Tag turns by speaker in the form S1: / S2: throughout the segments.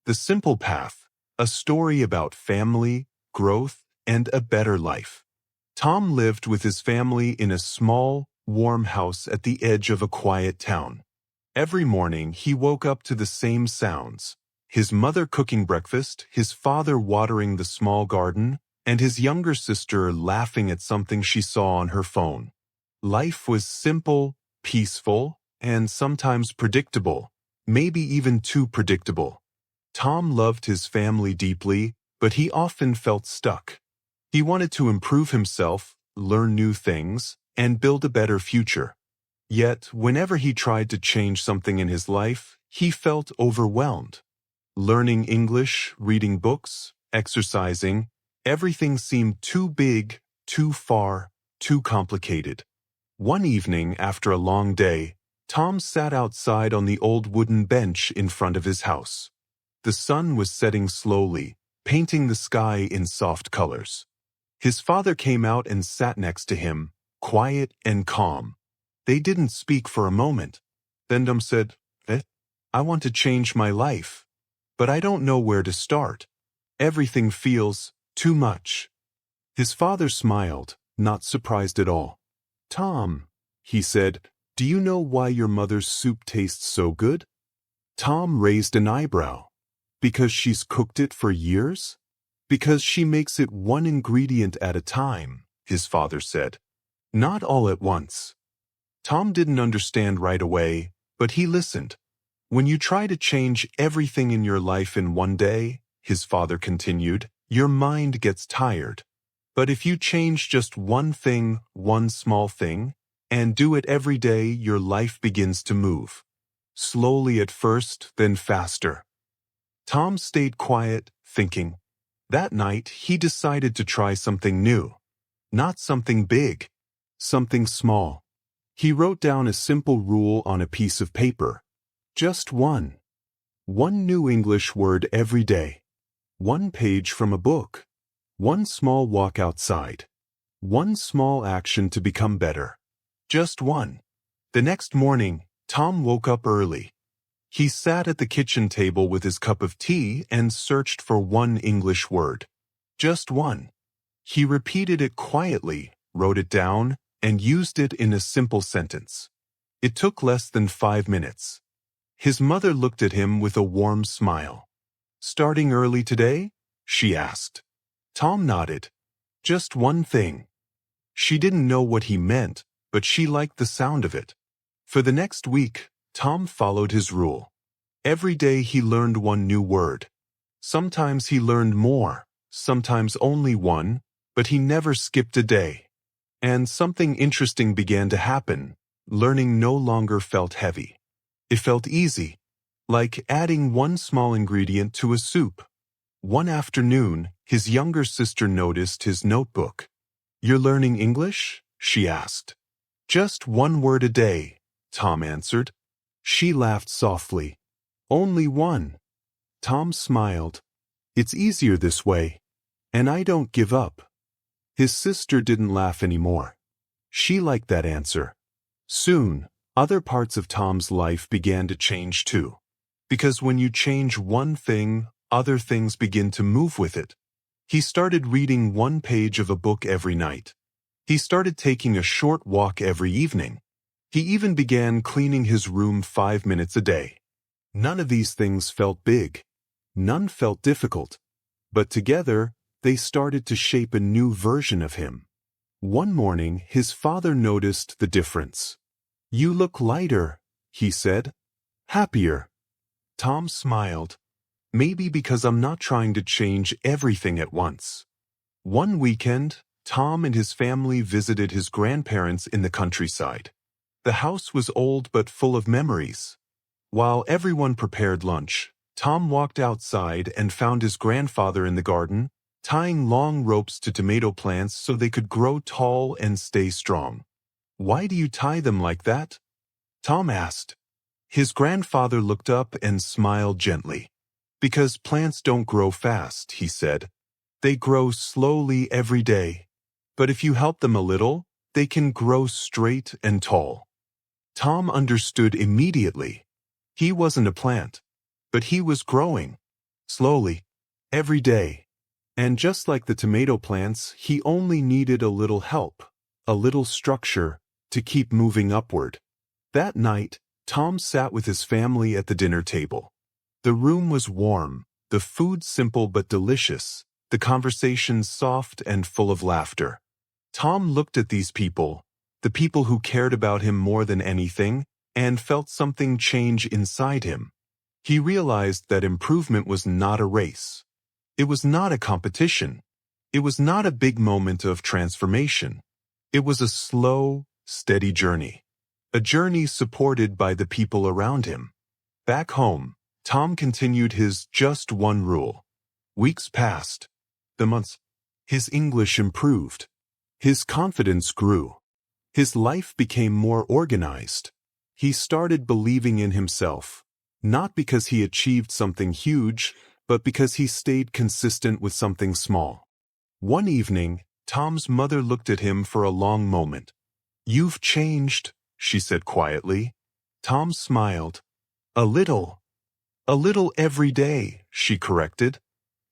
S1: The Simple Path, a story about family, growth, and a better life. Tom lived with his family in a small, warm house at the edge of a quiet town. Every morning he woke up to the same sounds: his mother cooking breakfast, his father watering the small garden, and his younger sister laughing at something she saw on her phone. Life was simple, peaceful, and sometimes predictable, maybe even too predictable. Tom loved his family deeply, but he often felt stuck. He wanted to improve himself, learn new things, and build a better future. Yet, whenever he tried to change something in his life, he felt overwhelmed. Learning English, reading books, exercising, everything seemed too big, too far, too complicated. One evening, after a long day, Tom sat outside on the old wooden bench in front of his house. The sun was setting slowly, painting the sky in soft colors. His father came out and sat next to him, quiet and calm. They didn't speak for a moment. Then Tom said, I want to change my life, but I don't know where to start. Everything feels too much. His father smiled, not surprised at all. Tom, he said, do you know why your mother's soup tastes so good? Tom raised an eyebrow. Because she's cooked it for years? Because she makes it one ingredient at a time, his father said. Not all at once. Tom didn't understand right away, but he listened. When you try to change everything in your life in one day, his father continued, your mind gets tired. But if you change just one thing, one small thing, and do it every day, your life begins to move. Slowly at first, then faster. Tom stayed quiet, thinking. That night, he decided to try something new. Not something big, something small. He wrote down a simple rule on a piece of paper. Just one. One new English word every day. One page from a book. One small walk outside. One small action to become better. Just one. The next morning, Tom woke up early. He sat at the kitchen table with his cup of tea and searched for one English word. Just one. He repeated it quietly, wrote it down, and used it in a simple sentence. It took less than 5 minutes. His mother looked at him with a warm smile. Starting early today? She asked. Tom nodded. Just one thing. She didn't know what he meant, but she liked the sound of it. For the next week, Tom followed his rule. Every day he learned one new word. Sometimes he learned more, sometimes only one, but he never skipped a day. And something interesting began to happen. Learning no longer felt heavy. It felt easy, like adding one small ingredient to a soup. One afternoon, his younger sister noticed his notebook. You're learning English? She asked. Just one word a day, Tom answered. She laughed softly. Only one. Tom smiled. It's easier this way. And I don't give up. His sister didn't laugh anymore. She liked that answer. Soon, other parts of Tom's life began to change too. Because when you change one thing, other things begin to move with it. He started reading one page of a book every night. He started taking a short walk every evening. He even began cleaning his room 5 minutes a day. None of these things felt big. None felt difficult. But together, they started to shape a new version of him. One morning, his father noticed the difference. You look lighter, he said. Happier. Tom smiled. Maybe because I'm not trying to change everything at once. One weekend, Tom and his family visited his grandparents in the countryside. The house was old but full of memories. While everyone prepared lunch, Tom walked outside and found his grandfather in the garden, tying long ropes to tomato plants so they could grow tall and stay strong. Why do you tie them like that? Tom asked. His grandfather looked up and smiled gently. Because plants don't grow fast, he said. They grow slowly every day. But if you help them a little, they can grow straight and tall. Tom understood immediately. He wasn't a plant, but he was growing. slowly, every day. And just like the tomato plants, he only needed a little help, a little structure, to keep moving upward. That night, Tom sat with his family at the dinner table. The room was warm, the food simple but delicious, the conversation soft and full of laughter. Tom looked at these people, the people who cared about him more than anything, and felt something change inside him. He realized that improvement was not a race. It was not a competition. It was not a big moment of transformation. It was a slow, steady journey. A journey supported by the people around him. Back home, Tom continued his just one rule. Weeks passed. The months. His English improved. His confidence grew. His life became more organized. He started believing in himself, not because he achieved something huge, but because he stayed consistent with something small. One evening, Tom's mother looked at him for a long moment. "You've changed," she said quietly. Tom smiled. "A little. A little every day," she corrected.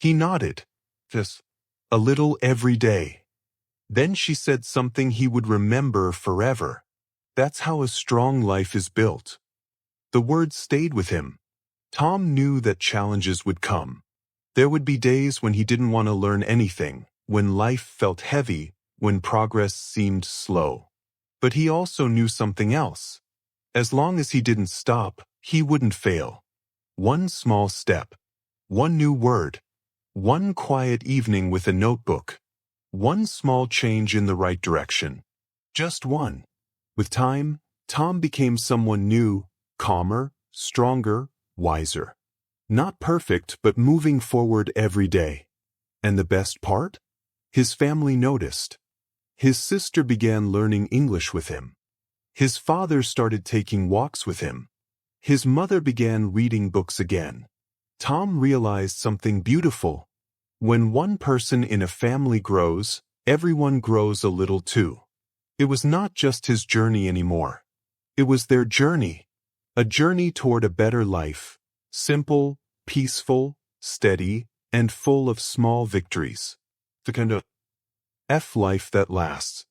S1: He nodded. "Just a little every day." Then she said something he would remember forever. "That's how a strong life is built." The words stayed with him. Tom knew that challenges would come. There would be days when he didn't want to learn anything, when life felt heavy, when progress seemed slow. But he also knew something else. As long as he didn't stop, he wouldn't fail. One small step, one new word, one quiet evening with a notebook, one small change in the right direction. Just one. With time, Tom became someone new, calmer, stronger, wiser. Not perfect, but moving forward every day. And the best part? His family noticed. His sister began learning English with him. His father started taking walks with him. His mother began reading books again. Tom realized something beautiful. When one person in a family grows, everyone grows a little too. It was not just his journey anymore. It was their journey. A journey toward a better life. Simple, peaceful, steady, and full of small victories. The kind of life that lasts.